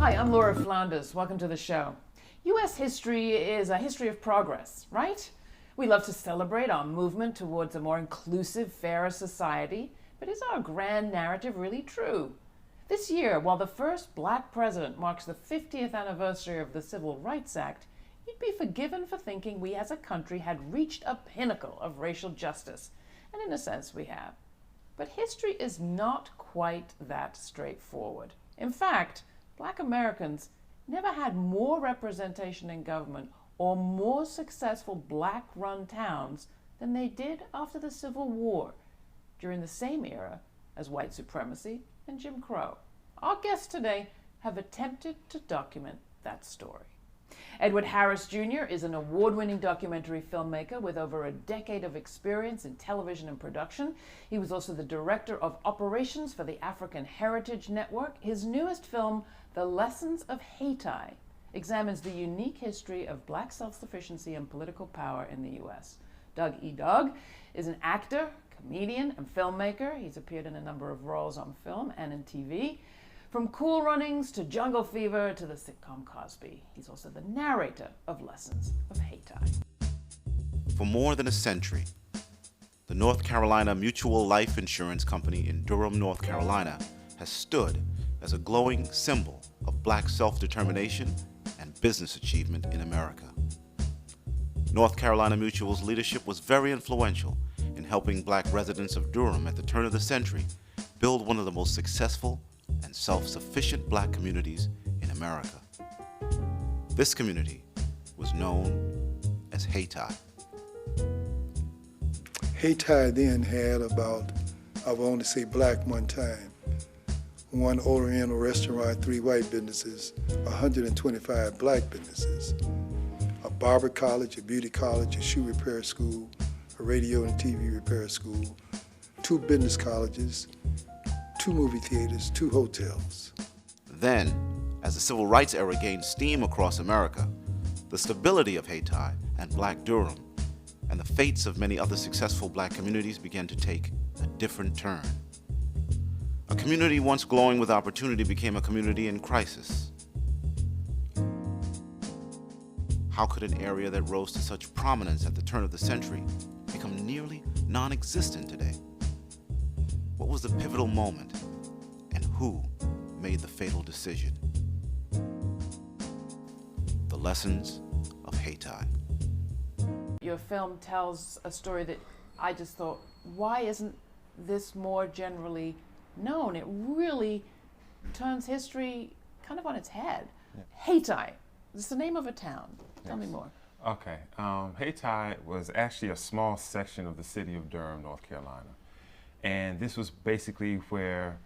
Hi, I'm Laura Flanders. Welcome to the show. U.S. history is a history of progress, right? We love to celebrate our movement towards a more inclusive, fairer society, but is our grand narrative really true? This year, while the first black president marks the 50th anniversary of the Civil Rights Act, you'd be forgiven for thinking we as a country had reached a pinnacle of racial justice, and in a sense we have. But history is not quite that straightforward. In fact, Black Americans never had more representation in government or more successful Black-run towns than they did after the Civil War, during the same era as white supremacy and Jim Crow. Our guests today have attempted to document that story. Edward Harris Jr. is an award-winning documentary filmmaker with over a decade of experience in television and production. He was also the director of operations for the African Heritage Network. His newest film, The Lessons of Hayti, examines the unique history of Black self-sufficiency and political power in the U.S. Doug E. Doug is an actor, comedian, and filmmaker. He's appeared in a number of roles on film and in TV. From Cool Runnings to Jungle Fever to the sitcom Cosby. He's also the narrator of Lessons of Hayti. For more than a century, the North Carolina Mutual Life Insurance Company in Durham, North Carolina, has stood as a glowing symbol of Black self-determination and business achievement in America. North Carolina Mutual's leadership was very influential in helping Black residents of Durham at the turn of the century build one of the most successful and self-sufficient Black communities in America. This community was known as Hayti. Hayti then had about, I will only say Black one time, one Oriental restaurant, 3 white businesses, 125 Black businesses, a barber college, a beauty college, a shoe repair school, a radio and TV repair school, 2 business colleges, 2 movie theaters, 2 hotels. Then, as the Civil Rights era gained steam across America, the stability of Hayti and Black Durham and the fates of many other successful Black communities began to take a different turn. A community once glowing with opportunity became a community in crisis. How could an area that rose to such prominence at the turn of the century become nearly non-existent today? What was the pivotal moment, and who made the fatal decision? The Lessons of Hayti. Your film tells a story that I just thought, why isn't this more generally known? It really turns history kind of on its head. Yeah. Hayti, it's the name of a town. Tell me more. Okay, Hayti was actually a small section of the city of Durham, North Carolina. And this was basically where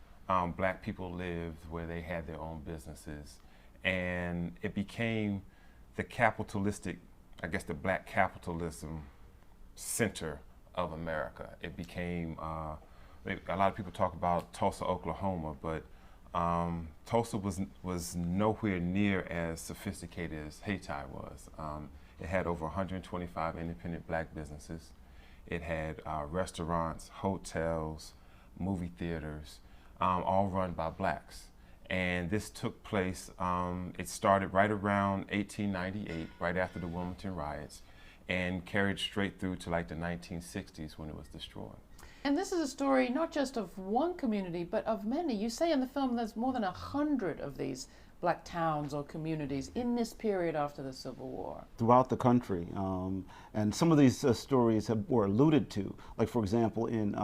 Black people lived, where they had their own businesses. And it became the capitalistic, I guess the Black capitalism center of America. It became, a lot of people talk about Tulsa, Oklahoma, but Tulsa was nowhere near as sophisticated as Hayti was. It had over 125 independent Black businesses. It had restaurants, hotels, movie theaters, all run by Blacks. And this took place, it started right around 1898, right after the Wilmington riots, and carried straight through to like the 1960s when it was destroyed. And this is a story not just of one community, but of many. You say in the film there's more than 100 of these Black towns or communities in this period after the Civil War. Throughout the country, and some of these stories were alluded to. Like, for example, in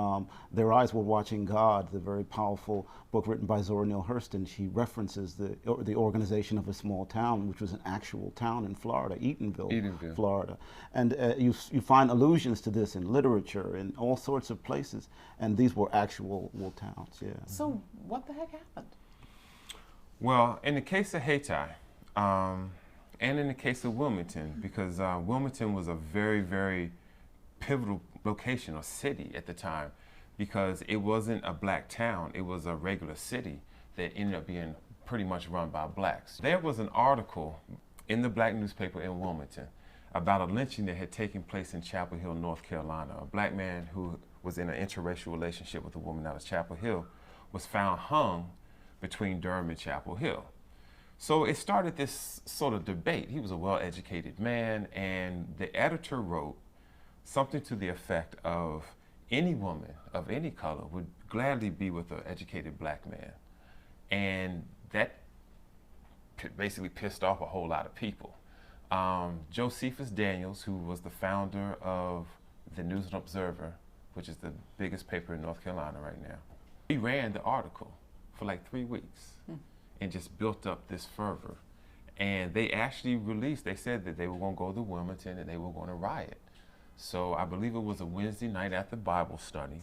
Their Eyes Were Watching God, the very powerful book written by Zora Neale Hurston, she references the organization of a small town, which was an actual town in Florida, Eatonville. Florida. And you find allusions to this in literature, in all sorts of places, and these were actual towns, yeah. So what the heck happened? Well, in the case of Hayti, and in the case of Wilmington, because Wilmington was a very, very pivotal location or city at the time, because it wasn't a Black town, it was a regular city that ended up being pretty much run by Blacks. There was an article in the Black newspaper in Wilmington about a lynching that had taken place in Chapel Hill, North Carolina. A Black man who was in an interracial relationship with a woman out of Chapel Hill was found hung between Durham and Chapel Hill. So it started this sort of debate. He was a well-educated man, and the editor wrote something to the effect of any woman of any color would gladly be with an educated black man. And that basically pissed off a whole lot of people. Josephus Daniels, who was the founder of the News and Observer, which is the biggest paper in North Carolina right now, he ran the article for like 3 weeks and just built up this fervor. And they actually released, they said that they were going to go to Wilmington and they were going to riot. So I believe it was a Wednesday night at the Bible study.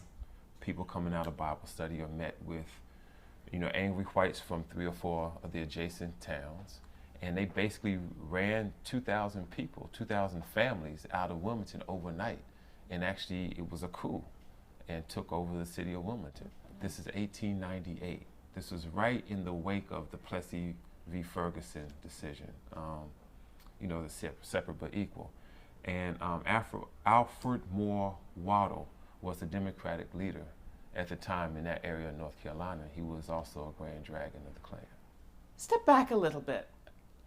People coming out of Bible study are met with, angry whites from 3 or 4 of the adjacent towns. And they basically ran 2,000 people, 2,000 families out of Wilmington overnight. And actually it was a coup and took over the city of Wilmington. This is 1898. This was right in the wake of the Plessy v. Ferguson decision, the separate but equal. And Alfred Moore Waddle was the Democratic leader at the time in that area of North Carolina. He was also a Grand Dragon of the Klan. Step back a little bit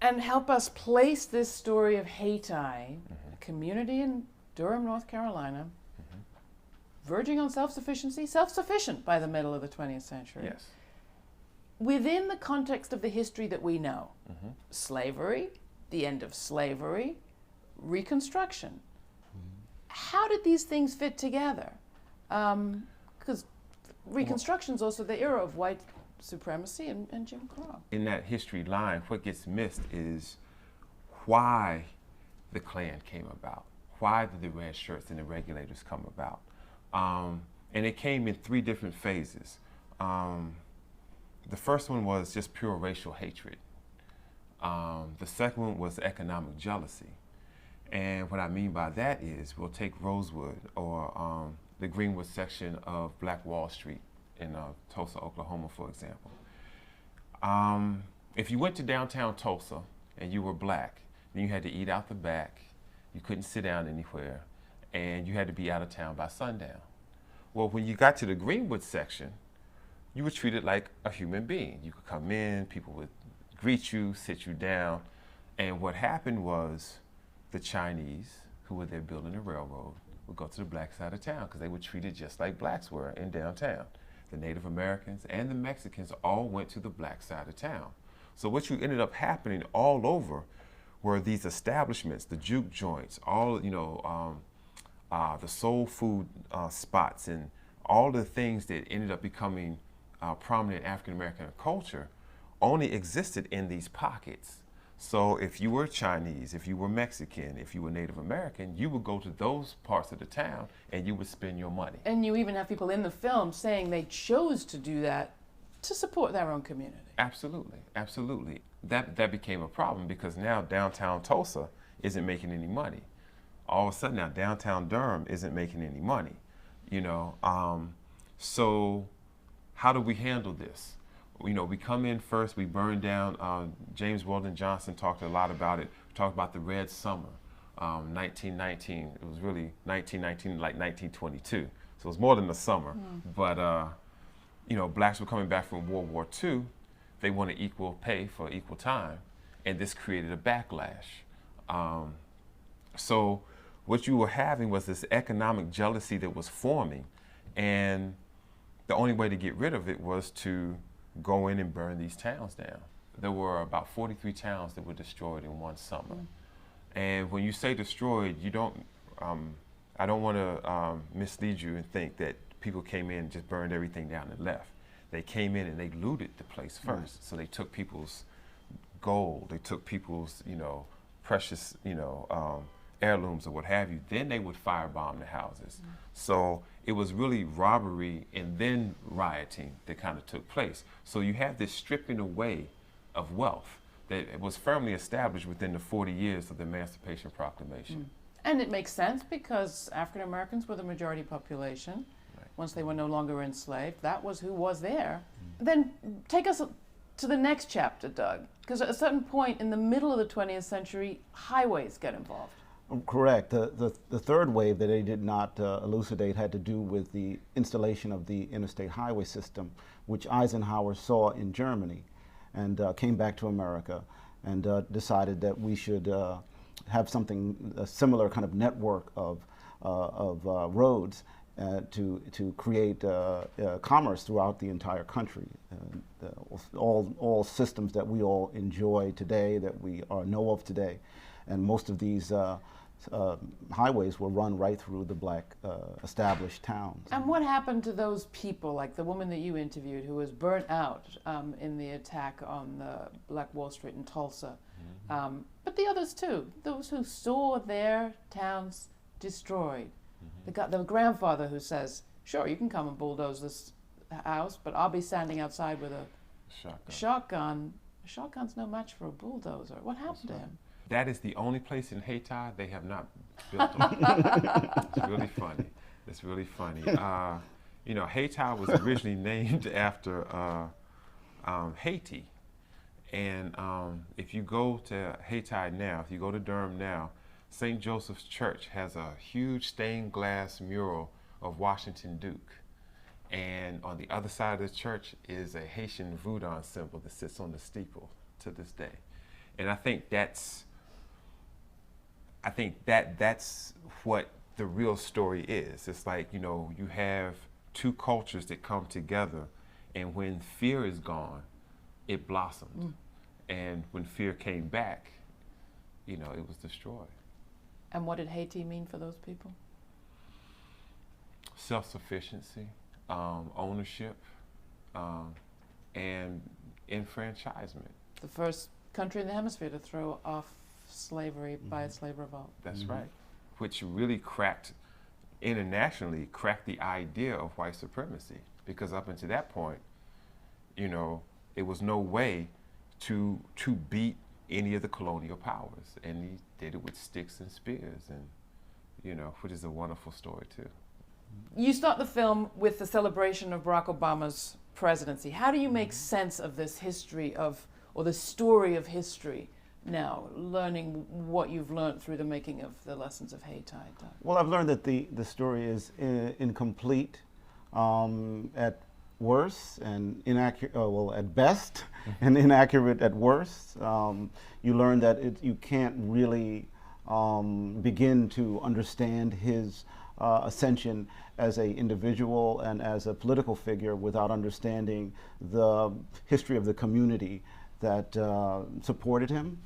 and help us place this story of Hayti, a community in Durham, North Carolina, verging on self-sufficiency, self-sufficient by the middle of the 20th century. Yes. Within the context of the history that we know, slavery, the end of slavery, Reconstruction. How did these things fit together? Because Reconstruction is also the era of white supremacy and Jim Crow. In that history line, what gets missed is why the Klan came about. Why did the red shirts and the regulators come about? And it came in 3 different phases. The first one was just pure racial hatred. The second one was economic jealousy. And what I mean by that is, we'll take Rosewood or the Greenwood section of Black Wall Street in Tulsa, Oklahoma, for example. If you went to downtown Tulsa and you were black, then you had to eat out the back, you couldn't sit down anywhere, and you had to be out of town by sundown. Well, when you got to the Greenwood section, you were treated like a human being. You could come in, people would greet you, sit you down, and what happened was the Chinese, who were there building the railroad, would go to the black side of town because they were treated just like blacks were in downtown. The Native Americans and the Mexicans all went to the black side of town. So what you ended up happening all over were these establishments, the juke joints, all, the soul food spots, and all the things that ended up becoming prominent African American culture only existed in these pockets. So if you were Chinese, if you were Mexican, if you were Native American, you would go to those parts of the town and you would spend your money. And you even have people in the film saying they chose to do that to support their own community. Absolutely, absolutely. That became a problem because now downtown Tulsa isn't making any money. All of a sudden now downtown Durham isn't making any money, So how do we handle this? We come in first, we burn down, James Weldon Johnson talked a lot about it. We talked about the Red Summer, 1919. It was really 1919, like 1922. So it was more than the summer. But, blacks were coming back from World War II. They wanted equal pay for equal time. And this created a backlash. So what you were having was this economic jealousy that was forming. And the only way to get rid of it was to go in and burn these towns down. There were about 43 towns that were destroyed in one summer. And when you say destroyed, you don't, I don't want to mislead you and think that people came in and just burned everything down and left. They came in and they looted the place first. So they took people's gold, they took people's, precious, heirlooms or what have you. Then they would firebomb the houses. So it was really robbery and then rioting that kind of took place. So you have this stripping away of wealth that was firmly established within the 40 years of the Emancipation Proclamation. And it makes sense because African Americans were the majority population. Right. Once they were no longer enslaved, that was who was there. Then take us to the next chapter, Doug, because at a certain point in the middle of the 20th century, highways get involved. Correct. The third wave that they did not elucidate had to do with the installation of the interstate highway system, which Eisenhower saw in Germany. and came back to America and decided that we should have something, a similar kind of network of roads to create commerce throughout the entire country. All systems that we all enjoy today, that we know of today, and most of these highways were run right through the black established towns. And what happened to those people, like the woman that you interviewed who was burnt out in the attack on the Black Wall Street in Tulsa? Mm-hmm. But the others too, those who saw their towns destroyed. Mm-hmm. The grandfather who says, sure, you can come and bulldoze this house, but I'll be standing outside with a shotgun. A shotgun's no match for a bulldozer. What happened to him? That is the only place in Hayti they have not built on. It's really funny. It's really funny. You know, Hayti was originally named after Hayti. And if you go to Hayti now, if you go to Durham now, St. Joseph's Church has a huge stained glass mural of Washington Duke. And on the other side of the church is a Haitian voodoo symbol that sits on the steeple to this day. And I think that's what the real story is. It's like, you know, you have two cultures that come together, and when fear is gone, it blossomed. Mm. And when fear came back, you know, it was destroyed. And what did Hayti mean for those people? Self-sufficiency, ownership, and enfranchisement. The first country in the hemisphere to throw off slavery by a slave revolt. That's right. Which really internationally cracked the idea of white supremacy. Because up until that point, you know, there was no way to beat any of the colonial powers. And he did it with sticks and spears, and, you know, which is a wonderful story too. You start the film with the celebration of Barack Obama's presidency. How do you make sense of this history or the story of history now, learning what you've learned through the making of the lessons of Hayti? Well, I've learned that the story is incomplete at worst and inaccurate, well, at best, and inaccurate at worst. You learn that you can't really begin to understand his ascension as an individual and as a political figure without understanding the history of the community that supported him,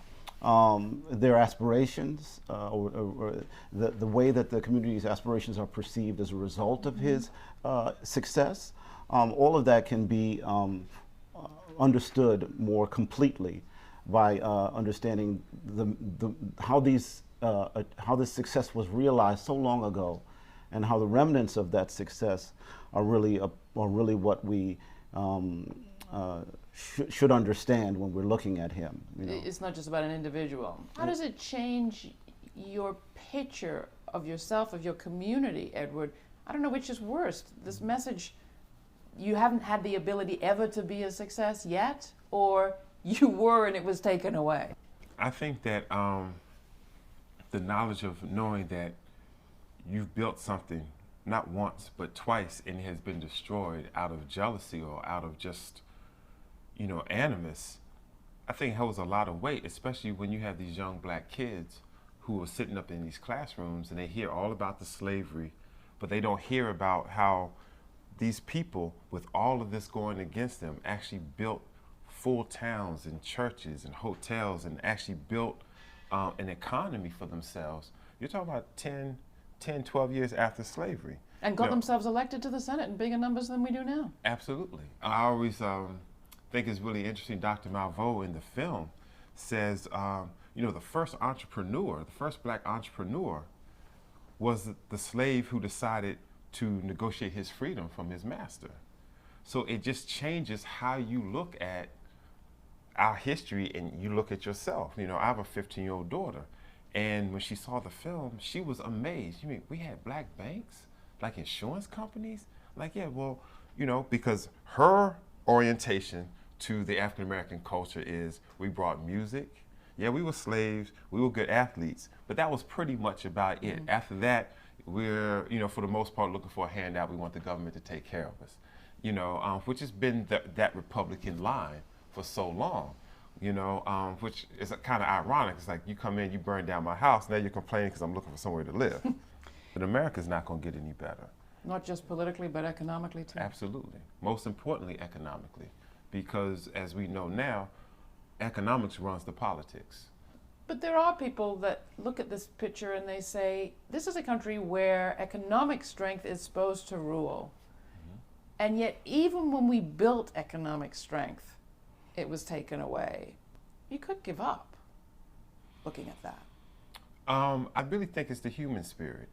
their aspirations, or the way that the community's aspirations are perceived as a result of his success. All of that can be understood more completely by understanding how this success was realized so long ago, and how the remnants of that success are really what we should understand when we're looking at him. You know? It's not just about an individual. How does it change your picture of yourself, of your community, Edward? I don't know which is worst. This message, you haven't had the ability ever to be a success yet, or you were and it was taken away? I think that the knowledge of knowing that you've built something not once but twice and it has been destroyed out of jealousy or out of just, you know, animus, I think holds a lot of weight, especially when you have these young black kids who are sitting up in these classrooms and they hear all about the slavery, but they don't hear about how these people, with all of this going against them, actually built full towns and churches and hotels and actually built an economy for themselves. You're talking about 10, 12 years after slavery. And got themselves elected to the Senate in bigger numbers than we do now. Absolutely. I always think it's really interesting, Dr. Malveaux in the film says, you know, the first black entrepreneur was the slave who decided to negotiate his freedom from his master. So it just changes how you look at our history and you look at yourself. You know, I have a 15-year-old daughter, and when she saw the film, she was amazed. You mean, we had black banks, like insurance companies? Like, yeah, well, you know, because her orientation to the African-American culture is we brought music. Yeah, we were slaves, we were good athletes, but that was pretty much about it. After that, we're, you know, for the most part looking for a handout. We want the government to take care of us, you know, which has been that Republican line for so long, which is kind of ironic. It's like you come in, you burn down my house, now you're complaining because I'm looking for somewhere to live. But America's not going to get any better. Not just politically, but economically too. Absolutely. Most importantly, economically, because as we know now, economics runs the politics. But there are people that look at this picture and they say, this is a country where economic strength is supposed to rule. Mm-hmm. And yet, even when we built economic strength, it was taken away. You could give up looking at that. I really think it's the human spirit.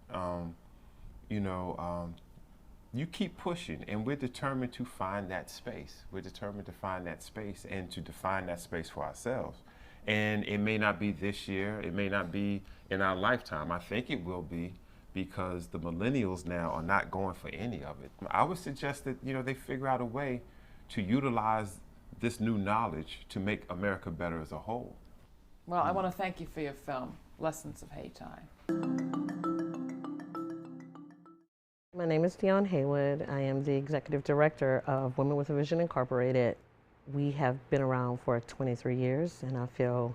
You keep pushing, and we're determined to find that space. We're determined to find that space and to define that space for ourselves. And it may not be this year, it may not be in our lifetime. I think it will be, because the millennials now are not going for any of it. I would suggest that they figure out a way to utilize this new knowledge to make America better as a whole. Well, I want to thank you for your film, Lessons of Hayti. My name is Dionne Haywood. I am the Executive Director of Women with a Vision Incorporated. We have been around for 23 years, and I feel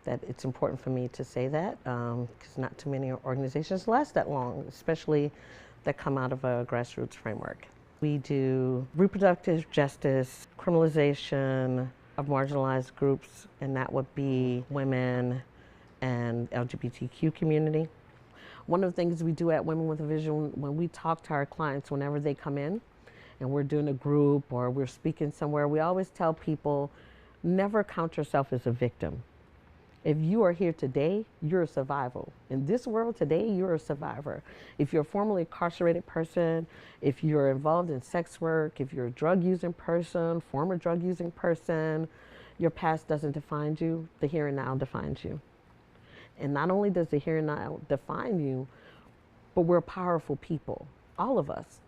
that it's important for me to say that, because not too many organizations last that long, especially that come out of a grassroots framework. We do reproductive justice, criminalization of marginalized groups, and that would be women and LGBTQ community. One of the things we do at Women with a Vision, when we talk to our clients whenever they come in, and we're doing a group or we're speaking somewhere, we always tell people, never count yourself as a victim. If you are here today, you're a survivor. In this world today, you're a survivor. If you're a formerly incarcerated person, if you're involved in sex work, if you're a drug-using person, former drug-using person, your past doesn't define you, the here and now defines you. And not only does the here and now define you, but we're powerful people, all of us.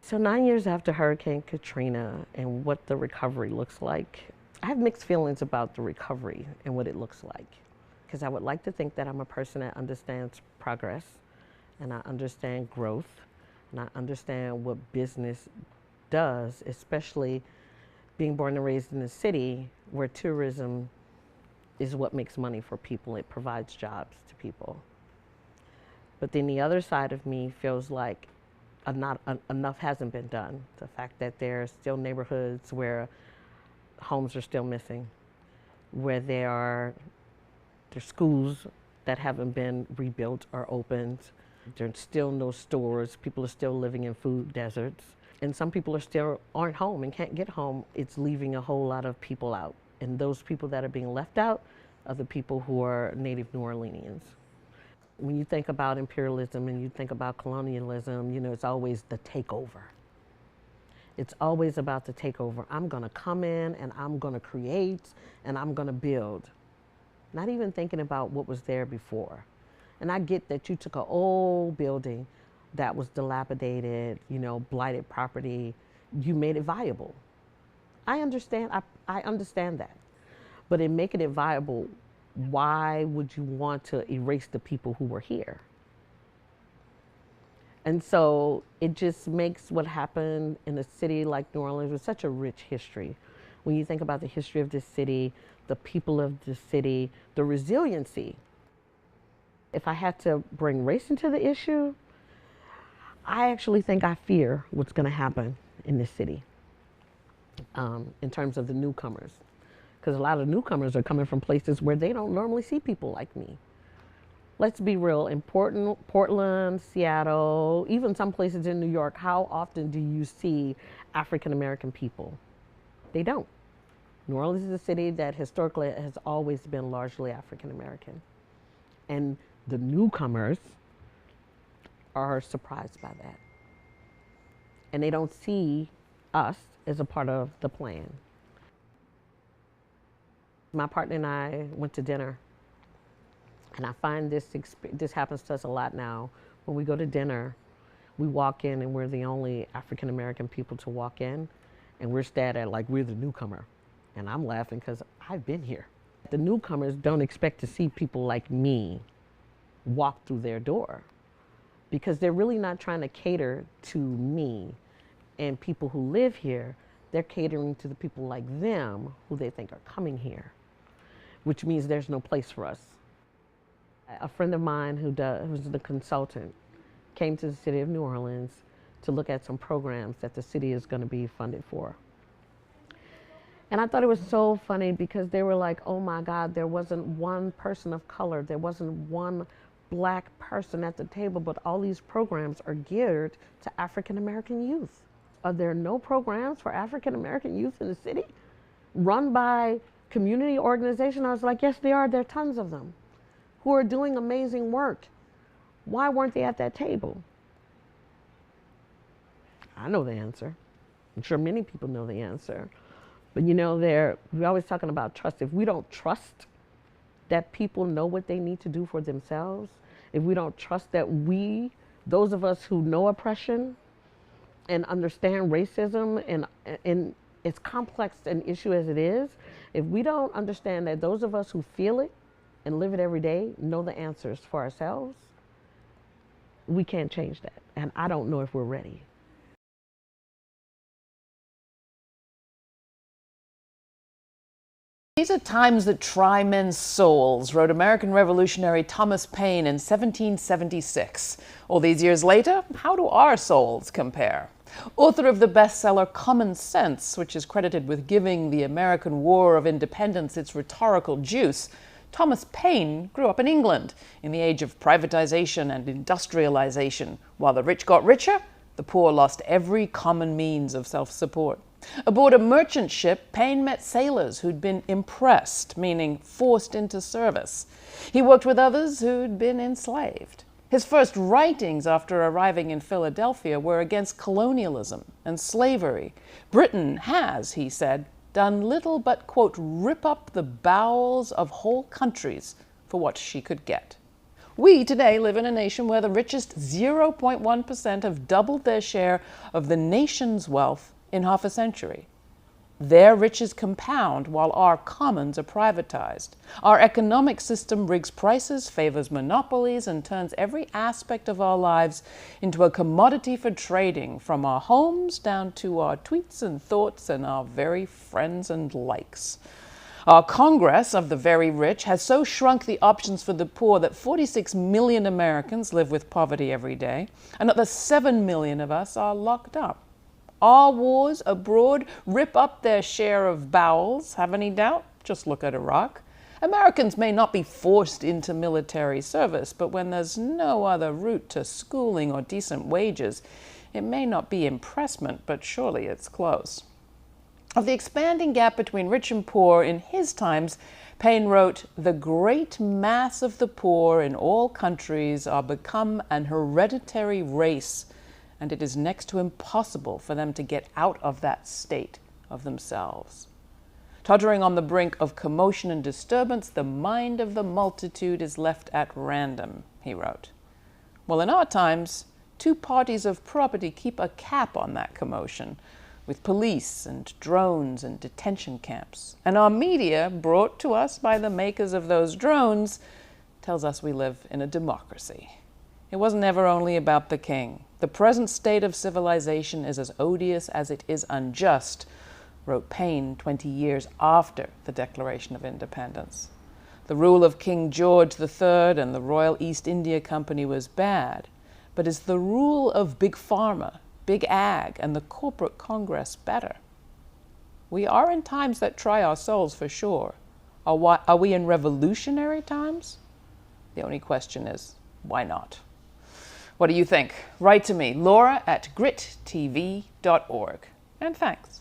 So 9 years after Hurricane Katrina and what the recovery looks like, I have mixed feelings about the recovery and what it looks like. Because I would like to think that I'm a person that understands progress, and I understand growth, and I understand what business does, especially being born and raised in a city where tourism is what makes money for people. It provides jobs to people. But then the other side of me feels like enough hasn't been done. The fact that there are still neighborhoods where homes are still missing, where there's schools that haven't been rebuilt or opened. There's still no stores. People are still living in food deserts. And some people aren't home and can't get home. It's leaving a whole lot of people out. And those people that are being left out are the people who are native New Orleanians. When you think about imperialism and you think about colonialism, it's always the takeover. It's always about the takeover. I'm gonna come in and I'm gonna create and I'm gonna build. Not even thinking about what was there before. And I get that you took an old building that was dilapidated, blighted property, you made it viable. I understand that. But in making it viable, why would you want to erase the people who were here? And so it just makes what happened in a city like New Orleans with such a rich history. When you think about the history of this city, the people of the city, the resiliency. If I had to bring race into the issue, I actually think I fear what's going to happen in this city in terms of the newcomers. Because a lot of newcomers are coming from places where they don't normally see people like me. Let's be real, in Portland, Seattle, even some places in New York, how often do you see African American people? They don't. New Orleans is a city that historically has always been largely African American. And the newcomers are surprised by that. And they don't see us as a part of the plan. My partner and I went to dinner, and I find this happens to us a lot now. When we go to dinner, we walk in and we're the only African American people to walk in, and we're stared at like we're the newcomer. And I'm laughing because I've been here. The newcomers don't expect to see people like me walk through their door, because they're really not trying to cater to me and people who live here. they're catering to the people like them who they think are coming here, which means there's no place for us. A friend of mine who's the consultant came to the city of New Orleans to look at some programs that the city is going to be funded for. And I thought it was so funny because they were like, oh my God, there wasn't one person of color, there wasn't one black person at the table, but all these programs are geared to African American youth. Are there no programs for African American youth in the city run by community organizations? I was like, yes, there are. There are tons of them who are doing amazing work. Why weren't they at that table? I know the answer. I'm sure many people know the answer. But you know, we're always talking about trust. If we don't trust that people know what they need to do for themselves, if we don't trust that those of us who know oppression and understand racism and as complex an issue as it is, if we don't understand that those of us who feel it and live it every day know the answers for ourselves, we can't change that. And I don't know if we're ready. These are times that try men's souls, wrote American revolutionary Thomas Paine in 1776. All these years later, how do our souls compare? Author of the bestseller Common Sense, which is credited with giving the American War of Independence its rhetorical juice, Thomas Paine grew up in England in the age of privatization and industrialization. While the rich got richer, the poor lost every common means of self-support. Aboard a merchant ship, Paine met sailors who'd been impressed, meaning forced into service. He worked with others who'd been enslaved. His first writings after arriving in Philadelphia were against colonialism and slavery. Britain has, he said, done little but, quote, rip up the bowels of whole countries for what she could get. We today live in a nation where the richest 0.1% have doubled their share of the nation's wealth in half a century. Their riches compound while our commons are privatized. Our economic system rigs prices, favors monopolies, and turns every aspect of our lives into a commodity for trading, from our homes down to our tweets and thoughts and our very friends and likes. Our Congress of the very rich has so shrunk the options for the poor that 46 million Americans live with poverty every day. Another 7 million of us are locked up. Our wars abroad rip up their share of bowels. Have any doubt? Just look at Iraq. Americans may not be forced into military service, but when there's no other route to schooling or decent wages, it may not be impressment, but surely it's close. Of the expanding gap between rich and poor in his times, Paine wrote, "The great mass of the poor in all countries are become an hereditary race, and it is next to impossible for them to get out of that state of themselves. Tottering on the brink of commotion and disturbance, the mind of the multitude is left at random," he wrote. Well, in our times, two parties of property keep a cap on that commotion, with police and drones and detention camps. And our media, brought to us by the makers of those drones, tells us we live in a democracy. It wasn't ever only about the king. The present state of civilization is as odious as it is unjust, wrote Paine 20 years after the Declaration of Independence. The rule of King George III and the Royal East India Company was bad, but is the rule of Big Pharma, Big Ag, and the corporate Congress better? We are in times that try our souls for sure. Are we in revolutionary times? The only question is, why not? What do you think? Write to me, Laura@grittv.org. And thanks.